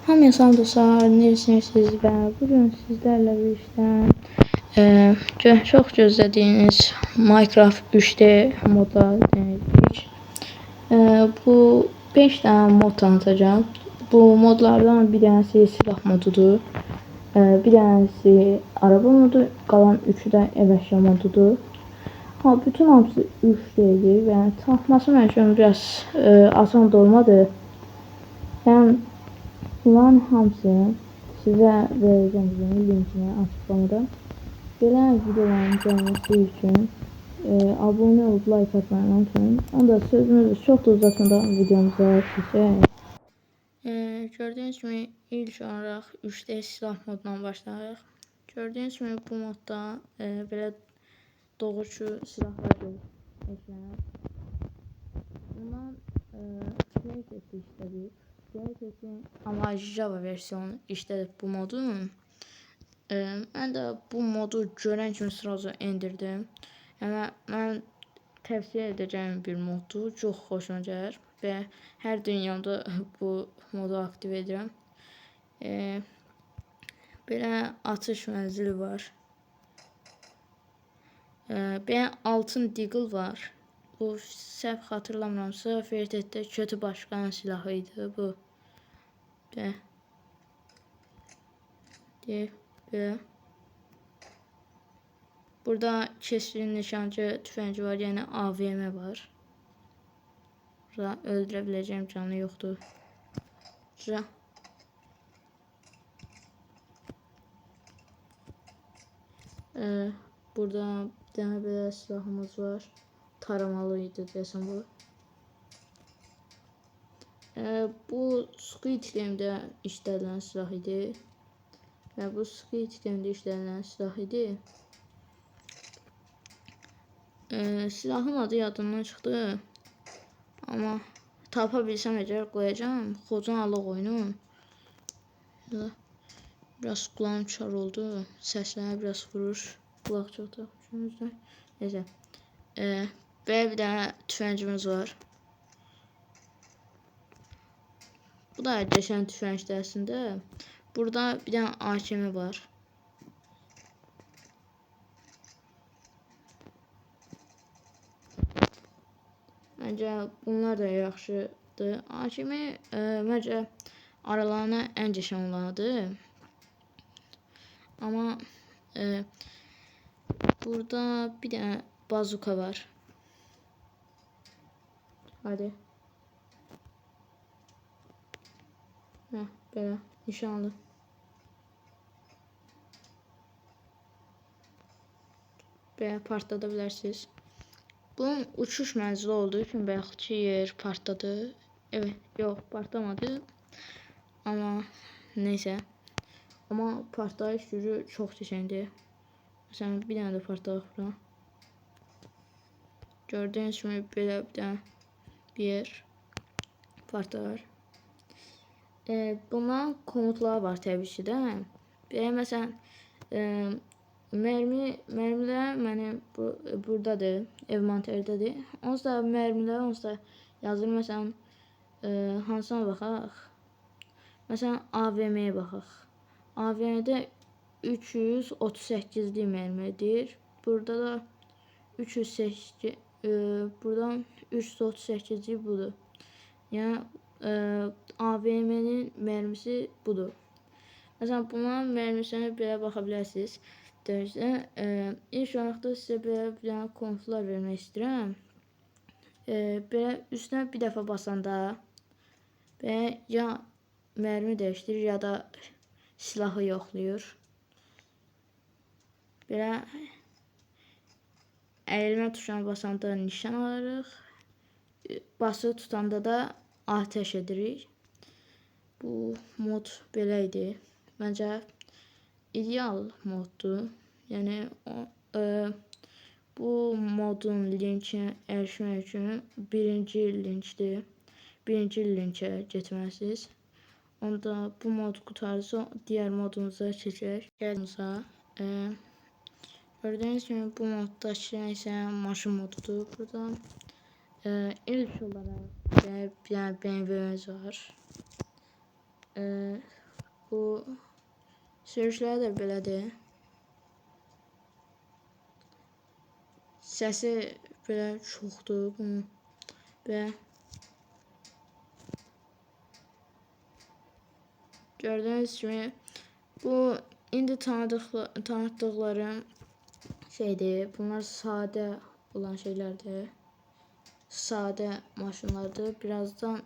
Hamıya salam, necəsiniz və bugün sizlərlə birlikdə çox gözlədiyiniz Minecraft 3D moda deneyəcəyik. Bu 5 dənə mod tanıtacağım. Bu modlardan bir dənəsi silah modudur, bir dənəsi araba modu, qalan 3-ü də ev əşya modudur. Bütün hamısı 3D'dir və tanıtması mənim üçün biraz asan da olmadı. Yəni bunların hamısını sizə verəcəm linkini açıqlamada. Belə videoların gəlməsi üçün abunə olub like atmayı unutmayın. Onda sözümüzü çox da uzatmadan videomuza keçək. Gördüyünüz kimi ilk olaraq 3D silah modundan başlayırıq. Gördüyünüz kimi bu modda belə doğrucu silahlar eklənir. Bundan Playtest'i işlədik. Playtest'in amma Java versiyonu işlədib bu modun. Mən də bu modu görən kimi sırada indirdim. Yəni mən tövsiyə edəcəyim bir moddur. Çox xoşuma gəlir və hər dünyamda bu modu aktiv edirəm. Belə atış mənzili var. Belə altın deagle var. Bu səhv xatırlamıramsa Fairted'də kötü başqanın silahı idi bu. Belə. Burada keskin nişancı tüfəngi var, yəni AVM var. Burada öldürə biləcəyim canı yoxdur. Burada bir dənə belə silahımız var. Taramalı idi desəm bu. Bu Squid Game'də işlədilən silah idi. Və bu Squid Game'də işlədilən silah idi. Silahın adı yadımdan çıxdı. Amma tapa bilsəm əgər qoyacağım. Xocan alıq oyunu. Biraz kulağım çar oldu. Səsləmə biraz vurur. Kulaq çox da. Neyse. Belə bir dənə tüfəngimiz var. Bu da geçən tüfəngdir əslində. Burada bir dənə AKM var. Məncə bunlar da yaxşıdır. AKM məncə aralarına ən geçən olanıdır. Amma burada bir dənə bazuka var. Hadi. Belə nişanlı. Belə partlada bilərsiniz. Bunun uçuş mənzili olduğu üçün belki yer partladı. Evet, yok partlamadı. Amma neyse. Amma partlayış gücü çox keçəndir. Məsələn, bir dənə də partlaq bura. Gördüyünüz kimi belə bir dənə bir yer partlar. Bunların komutları var təbii ki də. Belə məsələn, mermilər mənim buradadır, ev monitöründədir. Onsuz da mermilər, onsuz da yazılır. Məsələn, hansına baxaq? Məsələn, AVM-yə baxaq. AVM-də 338'li mermidir. Burada da 308, buradan 338'li budur. Yəni AVM-nin mermisi budur. Məsələn, bunların mermisine belə baxa bilərsiniz. İlk olaraq da sizə belə bir dənə komutlar vermək istəyirəm. Belə üstünə bir dəfə basanda belə ya mermi dəyişdirir, ya da silahı yoxlayır. Belə əyilmə tuşuna basanda nişan alırıq. Basılı tutanda da ateş edirik. Bu mod belə idi. Məncə ideal moddur. Yəni bu modun linkine erişmək üçün birinci linkdir. Birinci linke getməlisiniz. Onda bu mod qutarsa diğer modumuza keçək. Gəlmişsə, gördüyünüz kimi bu moddakı isə maşın modudur. Burada ilk olaraq bir dənə BMW'miz var. bu sürüşləri də belədir. Səsi belə çoxdur bunun və gördüyünüz kimi bu indi tanıtdıqlarım şeydir. Bunlar sadə olan şeylərdir. Sadə maşınlardır. Birazdan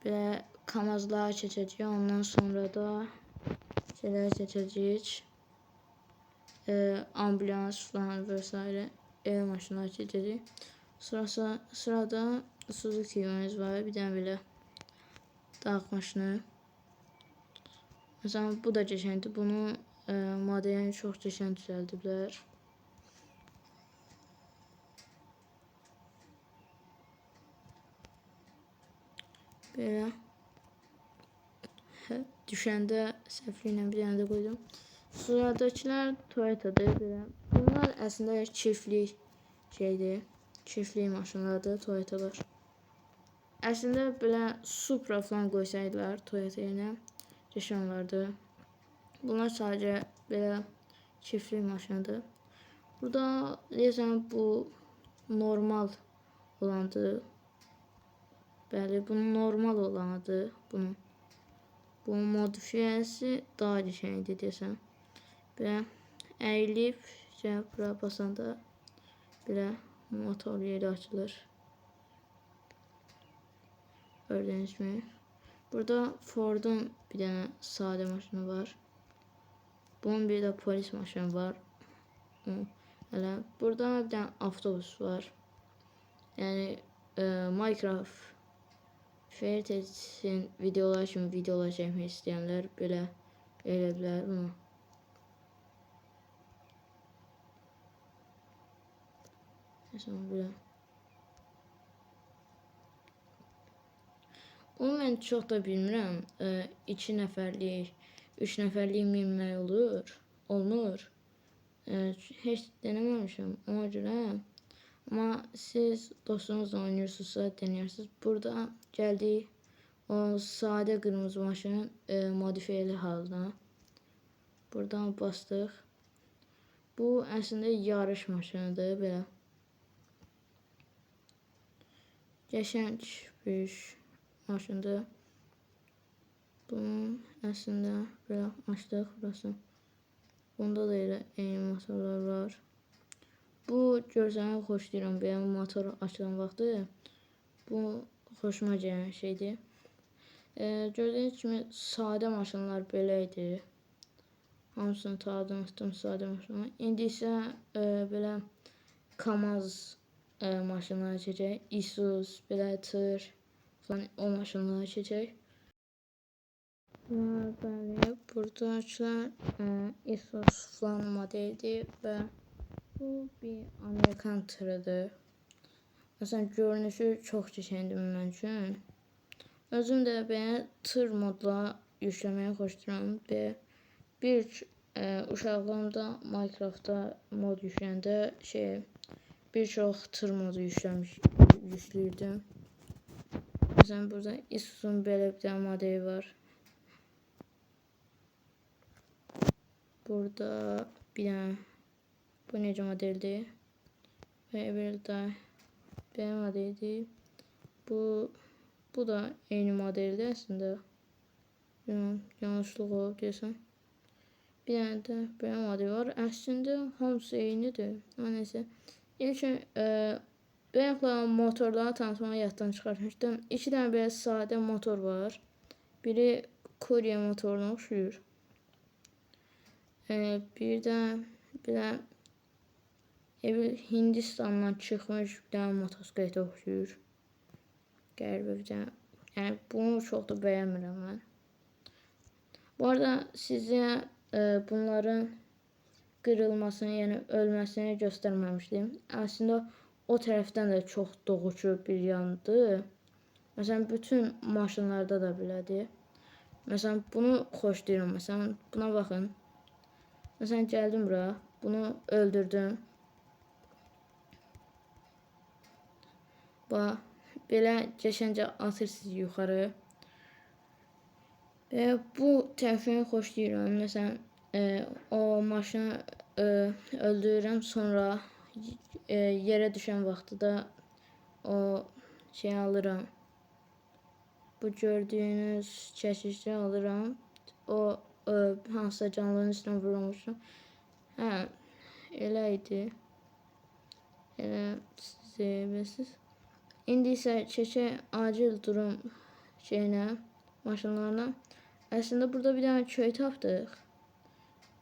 belə kamazlara keçəcəyik. Ondan sonra da şeylərə keçəcəyik. Ambulans falan vesaire ev maşınları keçəcəyik. Sırada Suzuki'miz var. Bir dənə belə dağ maşını. Məsələn, bu da geçəndir. Bunu modelini çox geçən düzəldiblər. Belə düşəndə səhvliklə bir dənə də qoydum. Sıradakılar Toyota'dır. Belə. Bunlar əslində çiftlik şeydir. Çiftlik maşınlardır Toyota'lar. Əslində belə Supra falan qoysaydılar Toyota ilə geçən olardı. Bunlar sadəcə belə çiftlik maşınıdır. Burada deyəsən bu normal olandır. Bəli, bu normal olanıdır. Bunun modifiyəsi daha geçəndir deyəsən. Belə əyilib bura basanda belə motor yeri açılır. Gördüyünüz kimi. Burada Ford'un bir dənə sadə maşını var. Bunun bir də polis maşını var. Hələ burada bir dənə avtobus var. Yəni Minecraft Fairytale'in videolar kimi videolar çəkmək istəyənlər belə elə bilər bunu. Mesela belə. Onu mən çox da bilmirəm. 2 nəfərlik, 3 nəfərlik minmək olmur. Heç deneməmişəm ona görə. Amma siz dostunuzla oynayırsınızsa denəyirsiniz. Burada gəldik o sadə qırmızı maşının modifiyeli halına. Buradan bastıq. Bu əslində yarış maşınıdır belə. Geçenç bir maşındır. Bunun əslində belə açdıq burası. Bunda da elə eyni motorlar var. Bu görsəni xoşlayıram. Benim motor açılan vaxtı bu xoşuma gələn şeydir. Gördüyünüz kimi sadə maşınlar belə idi. Hamısını tanıtdım sadə maşınlar. İndi isə belə Kamaz maşınları çəkək. Isuzu, belə tır falan o maşınları çəkək. Bəli, buradakılar Isuzu falan modelidir və bu bir Amerikan tırıdır. Məsələn, görünüşü çox keçəndir mənim üçün. Özüm də belə tır modla yükləməyi xoşlayıram və uşaqlığımda Minecraftda mod yükləyəndə bir çox tır modu yükləyirdim. Məsələn, burada Isuzu'nun belə bir dənə modeli var. Burada bir dənə bu necə modeldir? Və bir də belə modeldir. Bu da eyni modeldir əslində. Yanlışlıq olub deyəsən. Bir dənə də belə model var. Əslində hamısı eynidir. Nəysə. İlkin bayaqla motorları tanıtmağı yaddan çıxartmışdım. 2 dənə belə sadə motor var. Biri Korea motoruna oxşuyur. Bir də belə Hindistandan çıxmış bir dənə motosikletə oxşuyur. Qəribə bir dənə. Yəni bunu çox da bəyənmirəm mən. Bu arada sizə bunların qırılmasını, yəni ölməsini göstərməmişdim. Əslində o tərəfdən də çox doğucu bir yandır. Məsələn, bütün maşınlarda da belədir. Məsələn, bunu xoşlayıram. Məsələn, buna baxın. Məsələn, gəldim bura, bunu öldürdüm. Bax, belə geçəncə atırsınız yuxarı. Və bu tərəfini xoşlayıram. Məsələn, o maşını öldürürəm, sonra yerə düşən vaxtı da o şey alıram. Bu gördüyünüz çəkişi alıram. O hansısa canlının üstünə vurulmuşum. Hə, elə idi. Elə siz bilirsiniz. İndi isə keçək acil durum şeyinə, maşınlarına. Əslində burada bir dənə köy tapdıq.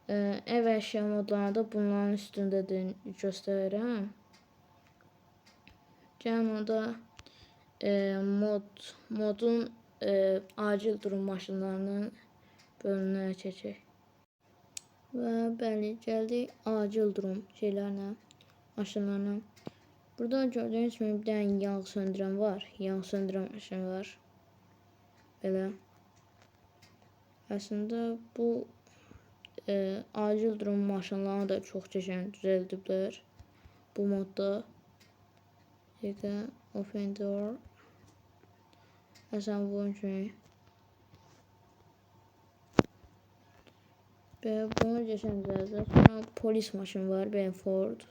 Ev əşya modlarını da bunların üstündədir, göstərirəm. Gəlin onda modun acil durum maşınlarının bölümünə keçək. Və bəli, gəldik acil durum şeylərinə, maşınlarına. Burada gördüyünüz kimi bir dənə yanğı söndürən var. Yanğı söndürən maşın var. Belə. Əslində bu acil durum maşınlarını da çox keçən düzəldiblər. Bu modda. Open door. Əslən bunun kimi. Və bunu keçən düzəldiblər. Sonra polis maşını var. Ford.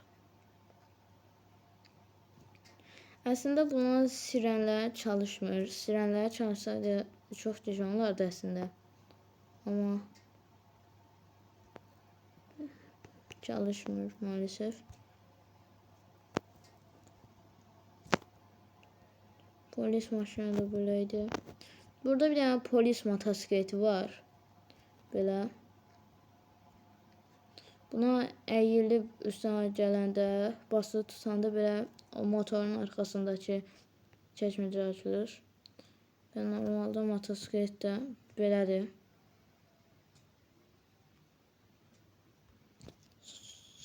Əslində bunun sirenlər çalışmır. Sirenlər çalışsaydı çox keçən olardı əslində. Amma çalışmır maalesef. Polis maşını da böyleydi. Burada bir dənə polis motosikleti var. Belə. Buna əyilib üstünə gələndə, basılı tutanda belə o motorun arxasındakı çəkməcə açılır. Və normalda motosiklet də belədir.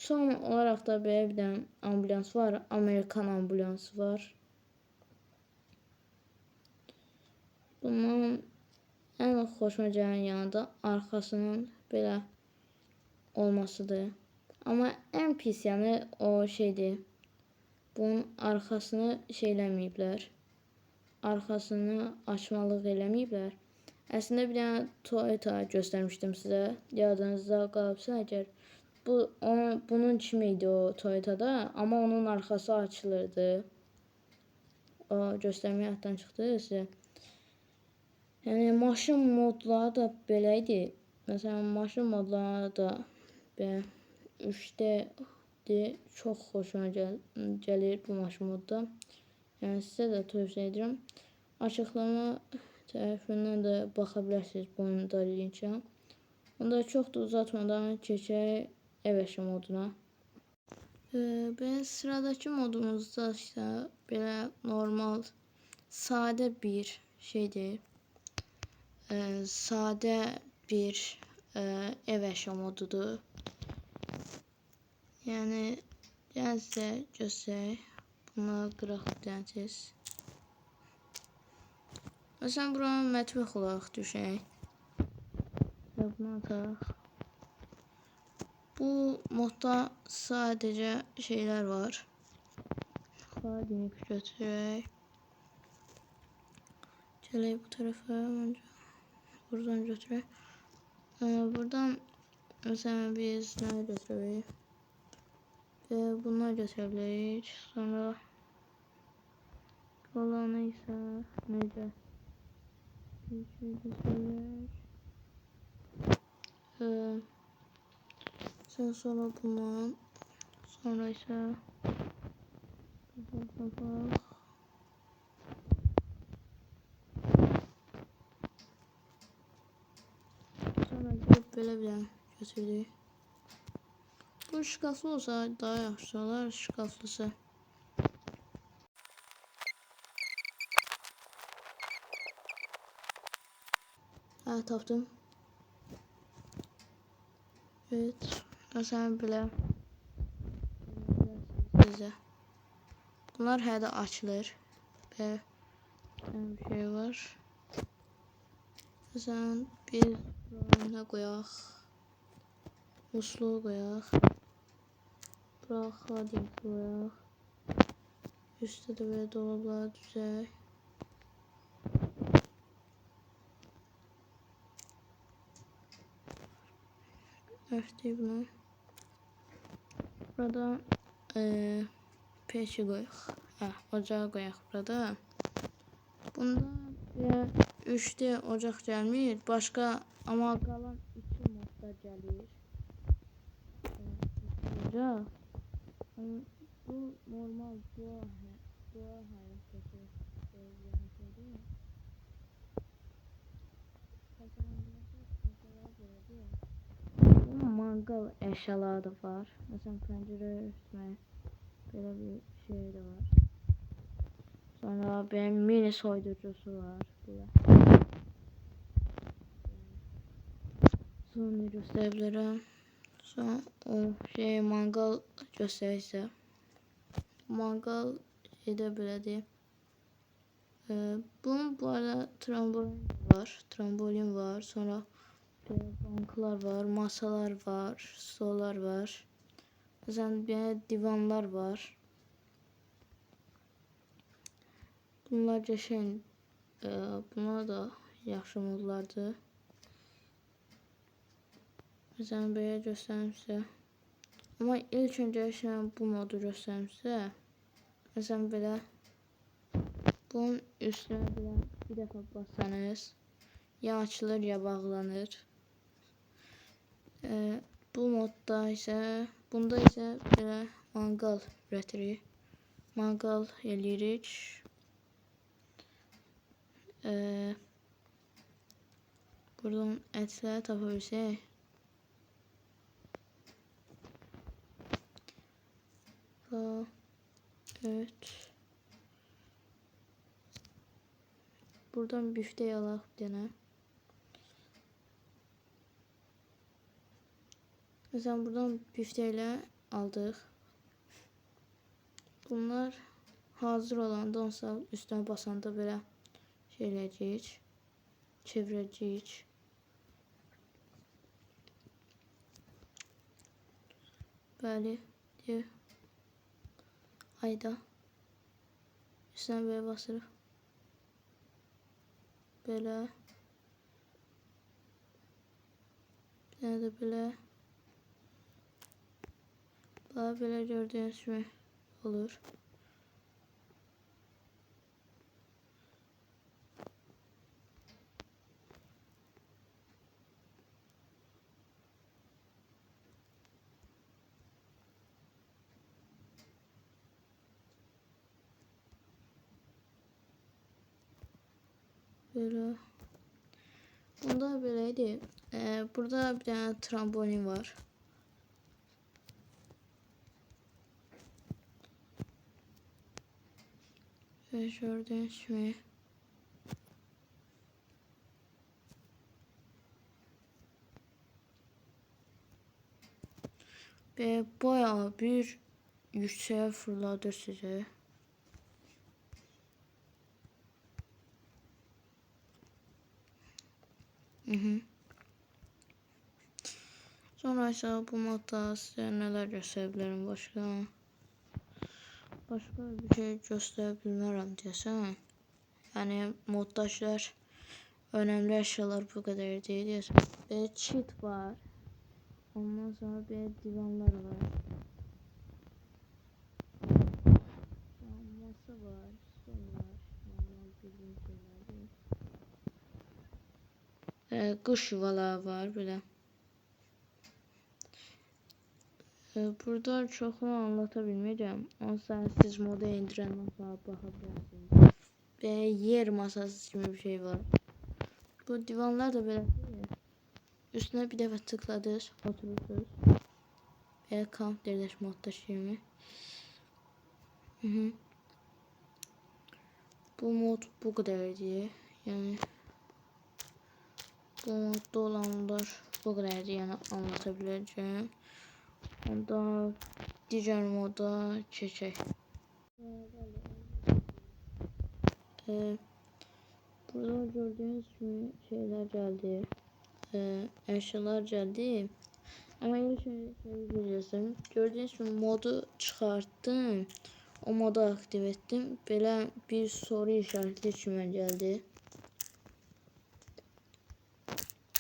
Son olaraq da belə bir dənə ambulans var. Amerikan ambulansı var. Bunun ən xoşuma gələn yanı da arxasının belə olmasıdır. Amma ən pis yanı o şeydir. Bunun arxasını şeyləməyiblər. Arxasını açmalıq eləməyiblər. Əslində bir dənə Toyota göstərmişdim sizə. Yadınızda qalıbsa əgər. Bunun kimi idi o Toyota'da. Amma onun arxası açılırdı. O göstərməyə həddən çıxdı sizə. Yəni maşın modları da belə idi. Məsələn maşın modları da belə 3D çox xoşuma gəlir bu maşın modda. Yəni sizə də tövsiyə edirəm. Açıqlama tərəfindən də baxa bilərsiniz bunun da linkə. Onda çox da uzatmadan keçək ev əşya moduna. Belə sıradakı modumuzda isə belə normal, sadə bir şeydir. Sadə bir ev əşya modudur. Yəni gəlin sizə göstərək. Bunları qıraq edəcəksiniz. Məsələn buranı mətbəx olaraq düşək. Və bunu ataq. Bu modda sadəcə şeylər var. Xadimlik götürək. Gələk bu tərəfə. Buradan götürək. Buradan məsələn biz nə götürək? Bunlar götürə bilərik. Sonra qalanı isə necə? Sonra bundan. Sonra isə sonra belə bir götürdük. Bu şkaflı olsa daha yaxşı olar, şkaflısı. Hə, tapdım. Evet, məsələn belə. Bunlar hələ də açılır. Və bir şey var. Məsələn, bir buranı qoyaq. Musluğu qoyaq. Bura xadimlik qoyaq. Üstə də belə dolabları düzək. Örtüyü bunu. Burada peçi koyaq. Ocağa koyaq burada. Bunda 3D ocaq gəlmir. Başqa amma qalan 2 modda gəlir. Ocaq. Bu normal doğa hayatdakı mangal eşyaları da var. Mesela pencere örtme, böyle bir şey de var. Sonra benim mini soydurucusu var. Böyle. Sonra gösterebilirim. Sonra o şey mangal gösterirse. Mangal şeyde böyledir. Bunun bu arada trambolin var. Sonra banklar var, masalar var, stollar var. Mesela bir divanlar var. Bunlar geçen, bunlar da yaxşı modlardır. Mesela böyle göstereyim size. Ama ilk önce bu modu göstereyim size. Mesela böyle bunun üstüne bir defa bassanız ya açılır ya bağlanır. Bu modda ise bunda ise böyle mangal üretirik. Mangal eləyirik. Buradan etlər tapa bilsək. Evet. Buradan büfte alaq bir dənə. Mesela buradan büfteyle aldıq. Bunlar hazır olanda onsa üstüne basanda böyle şey eləyəcəyik. Çevirəcəyik. Böyle diyor. Ayda. Üstüne böyle basırıq. Böyle. Bir tane de böyle. Böyle gördüğünüz gibi olur. Böyle. Bunda böyleydi. Burada bir tane trambolin var. Ve gördüğünüz gibi. Ve bayağı bir yükseğe fırladı size. Sonra ise bu modda size neler gösterebilirim başka. Başka bir şey gösterebilmem desem. Yani moddaşlar önemli eşyalar bu kadar değil diyorsun. Bir cheat var. Ondan sonra bir divanlar var. Masa var, stol var. Normal bildiğim şeyler değil. Kuş yuvaları var böyle. Burada çoxunu anlatabilməyəcəm. Onsa siz moda indirəndən sonra baxabilirsiniz. Ve yer masası gibi bir şey var. Bu divanlar da böyle üstüne bir defa tıkladınız, oturursunuz. Ve kamp derler modda gibi. Bu mod bu kadar diye. Yani bu modda olanlar bu kadar diye yani anlatabileceğim. Onda diğer moda keçək. Burada gördüğünüz gibi şeyler geldi. Eşyalar geldi. Ama ilk önce şey biliyorsun. Gördüğünüz gibi modu çıkarttım. O modu aktif ettim. Böyle bir soru işareti içime geldi.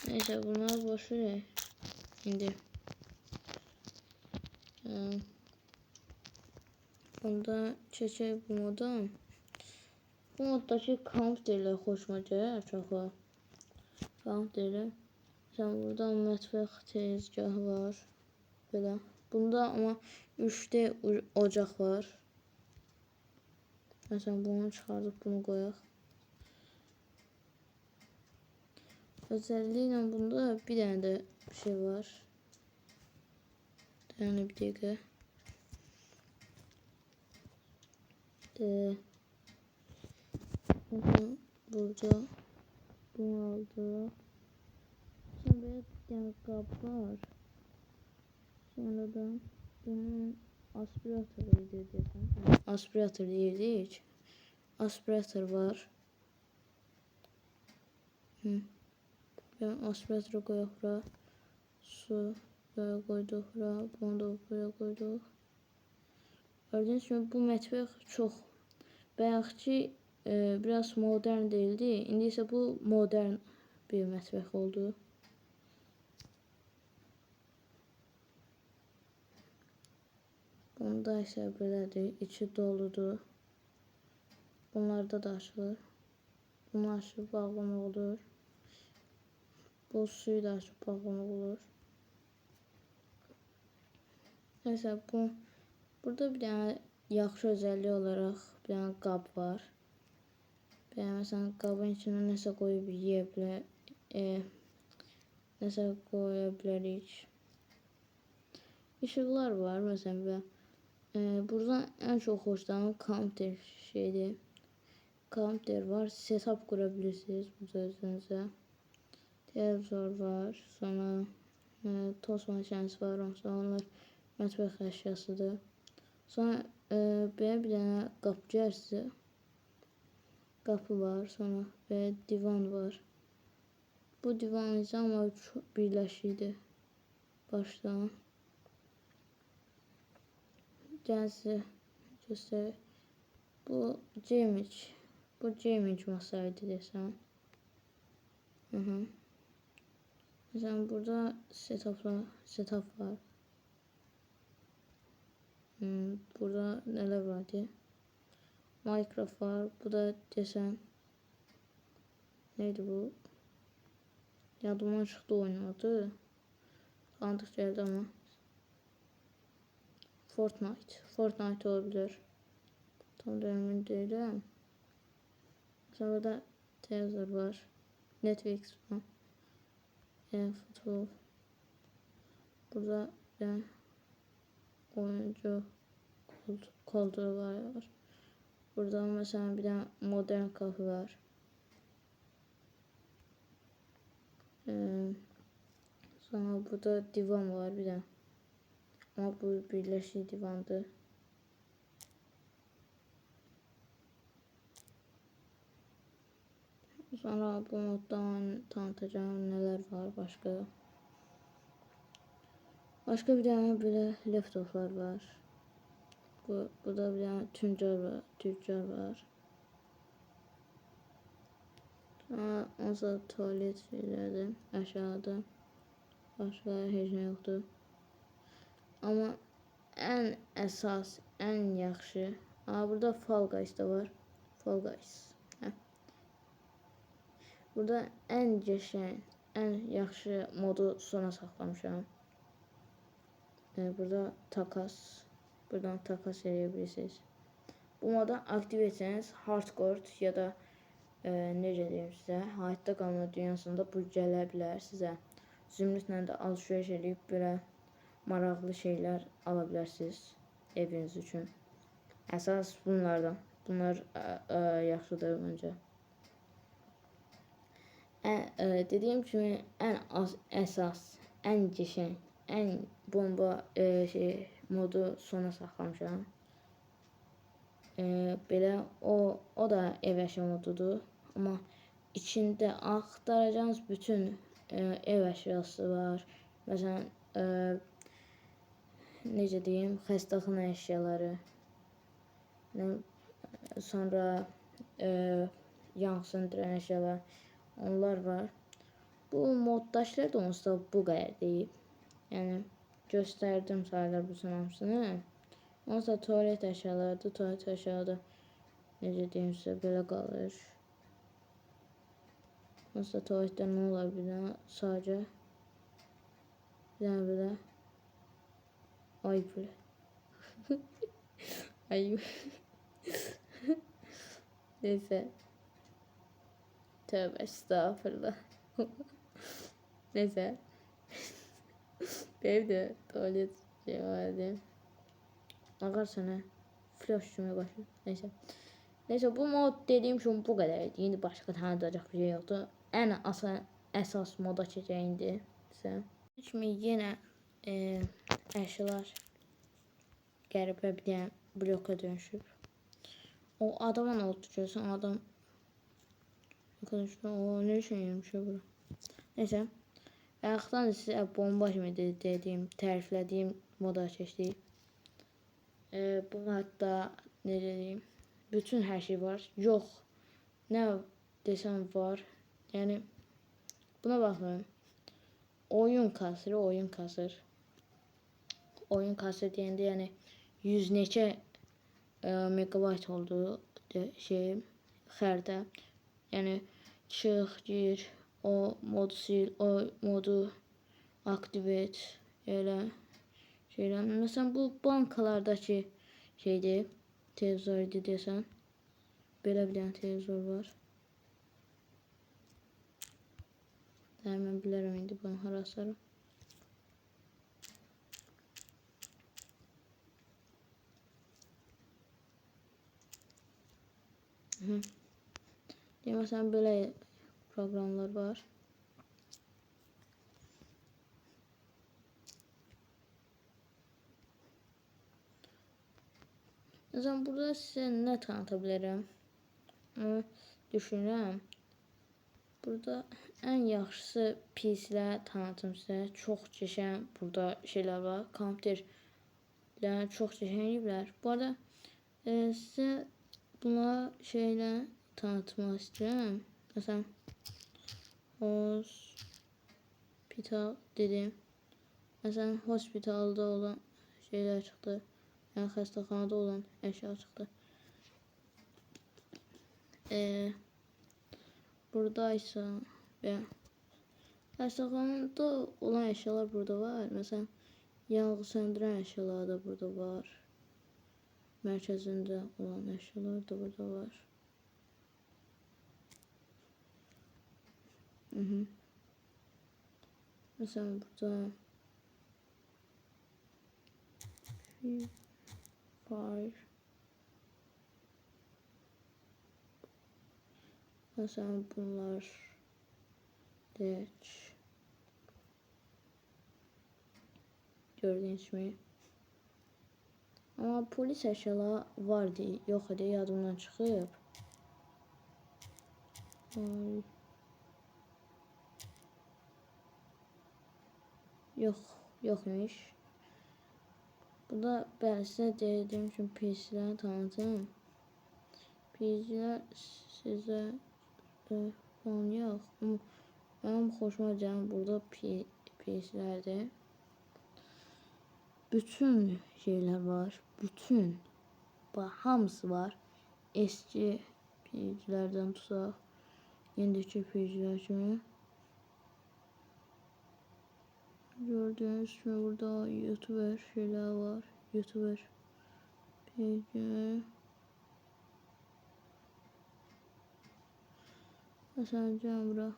Neyse bunlar boş ver. Şimdi Onda keçək bu moda. Bu moddakı kompüterlə xoşuma gəlir çoxu. Kompüterlə. Məsələn, burada mətbəx tezgahı var. Belə. Bunda amma 3D ocaq var. Məsələn, bunu çıxardıb bunu qoyaq. Özelliklə bunda bir dənə də bir şey var. Yəni bir dəqiqə. Burada bunu aldım. Sonra böyle bir tane qab var. Sonra da bunun aspiratörüydü desem. Aspiratör deyirdik. Aspiratör var. Ben aspiratörü koyaq bura. Su böyle koyduq bura. Bunu da buraya koyduq. Gördüğünüz gibi bu mətbəx çox. Bayaqki biraz modern değildi. İndi isə bu modern bir mətbəx oldu. Bunda isə belədir. İçi doludur. Bunlarda da açılır. Bunu açıb bağlamaq olur. Bu suyu da açıb bağlamaq olur. Neyse burada bir tane yaxşı özelliği olarak bir tane qab var. Ben mesela qabın içine nəsə qoyub yeyə bilər, nəsə qoya bilərik. İşıqlar var mesela və buradan en çok hoşlanan kompüter şeydir. Kompüter var, setup kurabilirsiniz burada özünüzə. Televizor var, sonra tost makinesi var, onlar mətbəx əşyasıdır. Sonra belə bir dənə qapı gəlsə, qapı var, sonra belə divan var. Bu divan isə amma birləşikdir başdan. Gəlsə göstərək. Bu gaming masaydı desəm. Mesela burada setup var. Burada neler var diye. Minecraft var. Bu da desen. Neydi bu? Yadımdan çıktı oyunun adı. Tanıdık geldi ama. Fortnite olabilir. Tam da emin değilim. Sonra da televizor var. Netflix var. Futbol. Burada yani oyuncu koltuğu var. Burada mesela bir tane modern kafe var. Sonra burada divan var bir tane. Ama bu birleşik divandı. Sonra bu moddan tanıtacağım neler var başka. Başka bir tane böyle laptoplar var. Bu da bir tane tüccar var. Sonra tuvalet şeylerdi aşağıda. Başka hiç ne yoktu. Ama en esas, en yaxşı. Burada Fall Guys da var. Fall Guys. Burada en geçen, en yaxşı modu sona saxlamışam. Burada takas. Buradan takas edebilirsiniz. Bu moda aktiv etsəniz hardcore ya da necə deyim sizə, hayatta qalma dünyasında bu gələ bilər sizə. Zümrütlə də alışveriş edib belə maraqlı şeylər ala bilərsiniz eviniz üçün. Əsas bunlardan. Bunlar yaxşıdır məncə. Dediyim kimi əsas, ən geçən, ən bomba modu sona saxlamışam. Belə o da ev əşya modudur. Amma içində axtaracağınız bütün ev əşyası var. Məsələn, necə deyim, xəstəxana əşyaları. Sonra yanğın söndürən əşyalar. Onlar var. Bu moddakılar da onsuz da bu qədər deyib. Yəni gösterdim sayılar bu hamısını. Onsa tuvalet əşyalarıdır. Tuvalet əşyaları necə deyim sizə belə qalır. Onsa tuvaletdə nə ola bilər? Sadəcə bir dənə belə ay belə. Ay. Neyse. Tövbe estağfurullah. Neyse. Benim de tuvalet şey vardı. Ağarsana. Flash şuna başım. Neyse. Neyse bu mod dediğim şu bu kadardı. Şimdi başka tanıtacak bir şey yoktu. En esas moda çekeceğindi. Şimdi yine eşyalar qəribə bir dənə bloka dönüşüb. O adama nə oldu görsən? Adam arkadaşlar o ne üçün yemiş bura? Neyse. Ayaqdan sizə bomba kimi dediyim, təriflədiyim moda keçdik. Bu modda ne deyim? Bütün her şey var. Yok. Ne desem var. Yani buna bakın. Oyun kasır. Oyun kasır deyəndə yani 100 neçə megabayt olduğu şey xərdə. Yani çıx, gir, o modu sil, o modu aktive et. Elə şeyler. Mesela bu bankalardaki şeydi. Televizor idi desen. Belə bir dənə televizor var. Mən bilərəm indi bunu harasarım. Mesela böyle programlar var. Mesela burada size ne tanıtabilirim? Düşünürəm. Burada en yaxşısı PC-lər tanıtım sizə. Çox keçən burada şeyler var. Kompüterlər çox keçən eləyiblər. Bu arada sizə buna şeylə tanıtmaq istəyirəm. Məsələn, hospital dedim. Məsələn, hospitalda olan şeyler çıxdı. Yəni xəstəxanada olan əşya çıxdı. Buradaysa və xəstəxanada olan əşyalar burada var. Məsələn, yanğı söndürən əşyalar da burada var. Mərkəzində olan əşyalar da burada var. Mesela burada Fire. Mesela bunlar geç. Gördüğünüz gibi. Ama polis eşyaları vardı. Yok idi yadımdan çıxıb. Yokmuş. Bu da ben size dediğim için PC'leri tanıtım. PC'ler size falan yok. Ama benim hoşuma gelen burada PC'lerde bütün şeyler var. Bütün. Bak hamısı var. Eski PC'lerden tutaq. Yendiki PC'ler kimi. Gördüğünüz gibi burada YouTuber şeyler var. YouTuber PC. Mesela Cemre.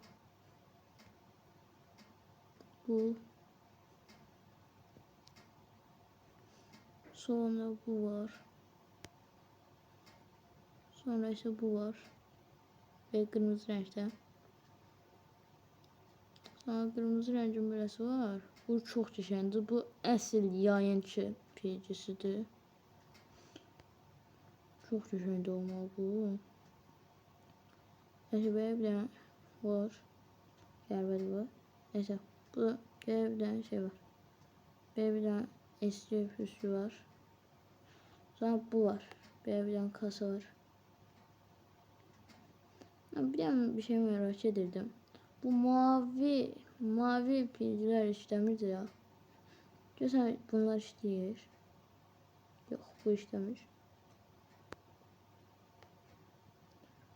Bu. Sonra bu var. Sonra ise bu var. Ve kırmızı renkte. Sonra kırmızı rengin birisi var. Bu çok çeşendir. Bu əsl yayıncı PC'sidir. Çok çeşendir olmalı bu. Neyse böyle bir tane var. Gerber var. Neyse bu da böyle bir tane şey var. Böyle bir tane eski püskü var. Sonra bu var. Böyle bir tane kasa var. Bir şey merak edirdim. Bu mavi PC'ler işləmirdi ya. Görürsən bunlar işləyir. Yox, bu işləmir.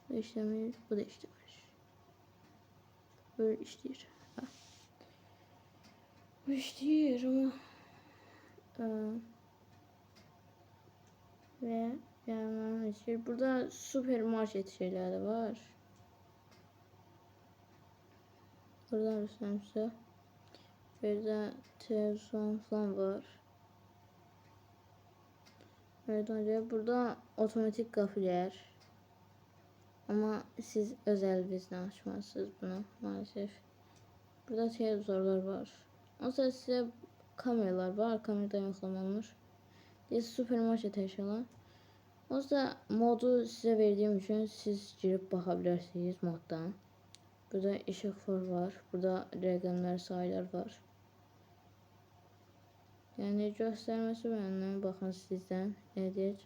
Bu işləmir, bu da işləmir. Böyle işləyir. Ha. Bu işləyir ama ve yani burada süpermarket şeyler de var. Buradan üstlenmişse bir de televizyon falan var. Evet, burada otomatik qapılar. Ama siz öz əlinizlə açmalısınız bunu maalesef. Burada televizorlar var. Ondan size kameralar var. Kameradan yoxlanılır. Süpermarket eşyalar. Ondan modu size verdiğim için siz girip bakabilirsiniz moddan. Burada işıqlar var. Burada rəqəmlər, sayılar var. Yani göstermesi benden, bakın sizden nedir?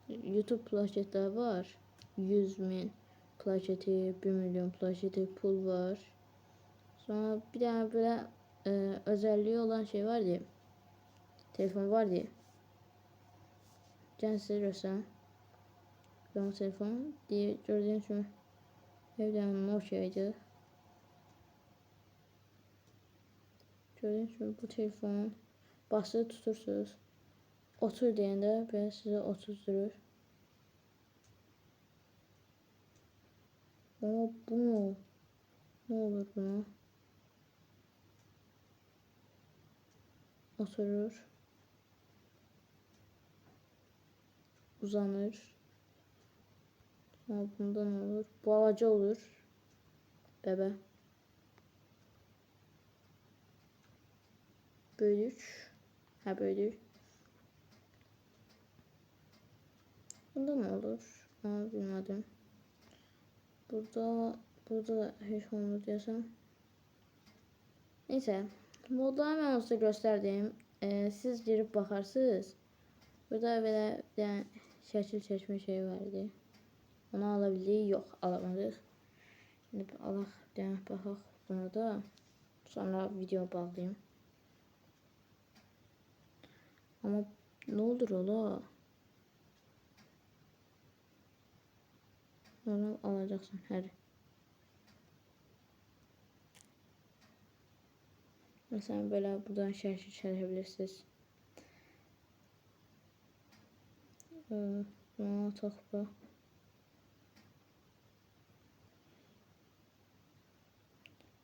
YouTube plaketler var. 100.000 plaketi, 1 milyon plaketi, pul var. Sonra bir tane böyle özelliği olan şey var diye. Telefon var diye. Can size göstereyim. Ben telefon diye gördüğünüz gibi evden Nokia'ydı. Gördüğünüz gibi bu telefon basılı tutursunuz. Otur deyəndə belə sizə otuzdurur. Ama bu mu? Ne olur buna? Oturur. Uzanır. Ama bunda ne olur? Balaca olur. Bebe. Böyük. Ha böyük. Bunda ne olur? Ama bilmedim. Burada da hiç olmadı desem. Neyse. Modları hemen size gösterdim. Siz girip bakarsınız. Burada böyle yani şəkil çəkmə şey vardı. Onu alabildik. Yox, alamadıq. Şimdi alaq, deyək, baxaq buna da. Sonra video bağlayayım. Ama ne olur ola? Onu alacaksın her. Mesela böyle buradan şəkil çəkəbilirsiniz. Buna toxba.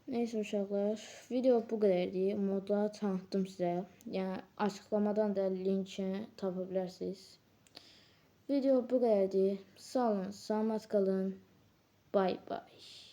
Neyse uşaqlar, video bu qədərdir. Modları tanıtdım sizə. Yəni açıqlamadan da linkini tapa bilərsiniz. Video bu qədərdir. Sağ olun, salamat qalın. Bye bye.